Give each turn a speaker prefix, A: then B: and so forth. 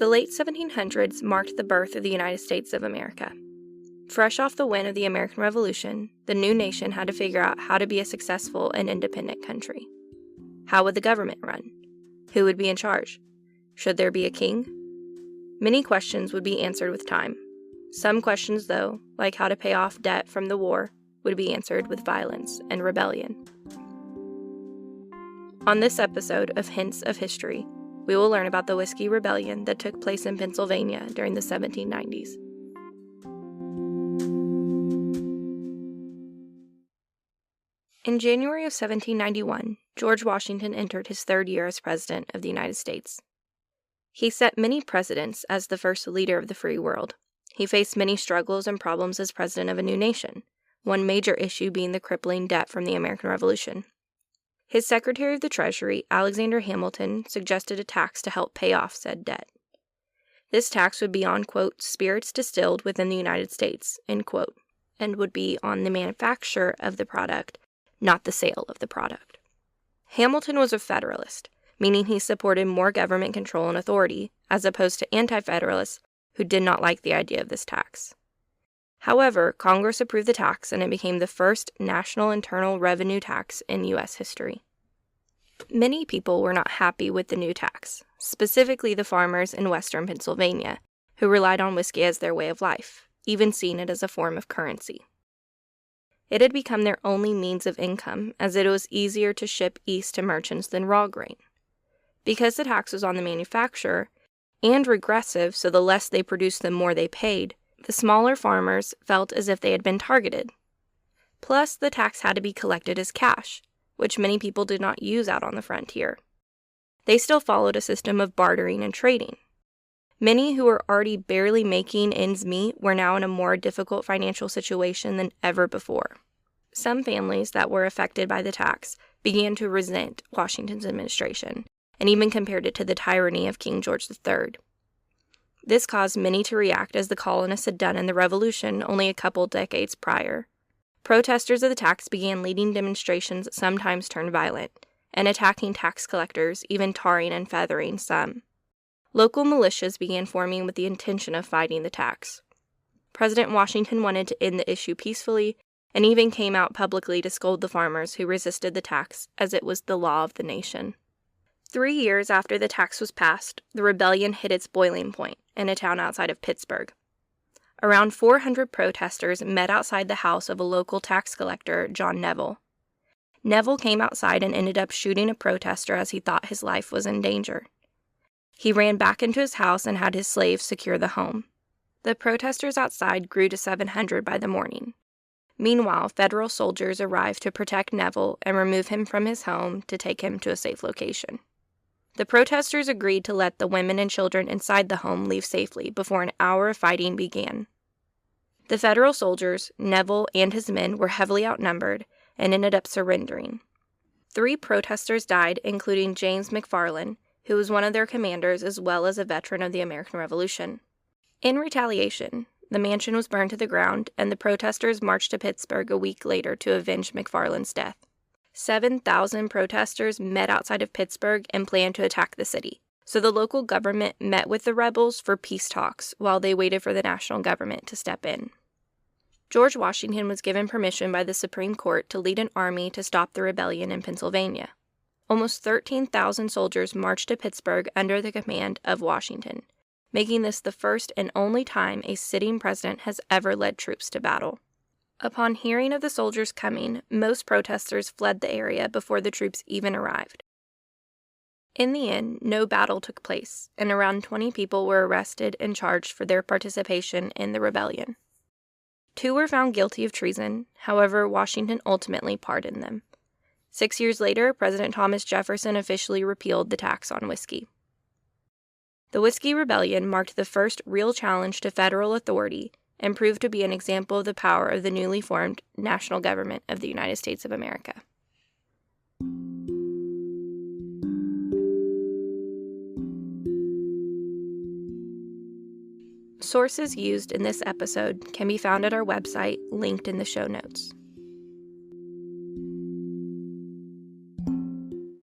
A: The late 1700s marked the birth of the United States of America. Fresh off the win of the American Revolution, the new nation had to figure out how to be a successful and independent country. How would the government run? Who would be in charge? Should there be a king? Many questions would be answered with time. Some questions, though, like how to pay off debt from the war, would be answered with violence and rebellion. On this episode of Hints of History, we will learn about the Whiskey Rebellion that took place in Pennsylvania during the 1790s. In January of 1791, George Washington entered his third year as President of the United States. He set many precedents as the first leader of the free world. He faced many struggles and problems as president of a new nation, one major issue being the crippling debt from the American Revolution. His Secretary of the Treasury, Alexander Hamilton, suggested a tax to help pay off said debt. This tax would be on, quote, spirits distilled within the United States, end quote, and would be on the manufacture of the product, not the sale of the product. Hamilton was a Federalist, meaning he supported more government control and authority, as opposed to Anti-Federalists who did not like the idea of this tax. However, Congress approved the tax and it became the first national internal revenue tax in U.S. history. Many people were not happy with the new tax, specifically the farmers in western Pennsylvania, who relied on whiskey as their way of life, even seeing it as a form of currency. It had become their only means of income, as it was easier to ship east to merchants than raw grain. Because the tax was on the manufacturer, and regressive, so the less they produced the more they paid, the smaller farmers felt as if they had been targeted. Plus, the tax had to be collected as cash, which many people did not use out on the frontier. They still followed a system of bartering and trading. Many who were already barely making ends meet were now in a more difficult financial situation than ever before. Some families that were affected by the tax began to resent Washington's administration, and even compared it to the tyranny of King George III. This caused many to react as the colonists had done in the Revolution only a couple decades prior. Protesters of the tax began leading demonstrations that sometimes turned violent, and attacking tax collectors, even tarring and feathering some. Local militias began forming with the intention of fighting the tax. President Washington wanted to end the issue peacefully, and even came out publicly to scold the farmers who resisted the tax, as it was the law of the nation. 3 years after the tax was passed, the rebellion hit its boiling point in a town outside of Pittsburgh. Around 400 protesters met outside the house of a local tax collector, John Neville. Neville came outside and ended up shooting a protester as he thought his life was in danger. He ran back into his house and had his slaves secure the home. The protesters outside grew to 700 by the morning. Meanwhile, federal soldiers arrived to protect Neville and remove him from his home to take him to a safe location. The protesters agreed to let the women and children inside the home leave safely before an hour of fighting began. The federal soldiers, Neville and his men, were heavily outnumbered and ended up surrendering. 3 protesters died, including James McFarland, who was one of their commanders as well as a veteran of the American Revolution. In retaliation, the mansion was burned to the ground, and the protesters marched to Pittsburgh a week later to avenge McFarland's death. 7,000 protesters met outside of Pittsburgh and planned to attack the city, so the local government met with the rebels for peace talks while they waited for the national government to step in. George Washington was given permission by the Supreme Court to lead an army to stop the rebellion in Pennsylvania. Almost 13,000 soldiers marched to Pittsburgh under the command of Washington, making this the first and only time a sitting president has ever led troops to battle. Upon hearing of the soldiers coming, most protesters fled the area before the troops even arrived. In the end, no battle took place, and around 20 people were arrested and charged for their participation in the rebellion. 2 were found guilty of treason, however, Washington ultimately pardoned them. 6 years later, President Thomas Jefferson officially repealed the tax on whiskey. The Whiskey Rebellion marked the first real challenge to federal authority and proved to be an example of the power of the newly formed national government of the United States of America. Sources used in this episode can be found at our website, linked in the show notes.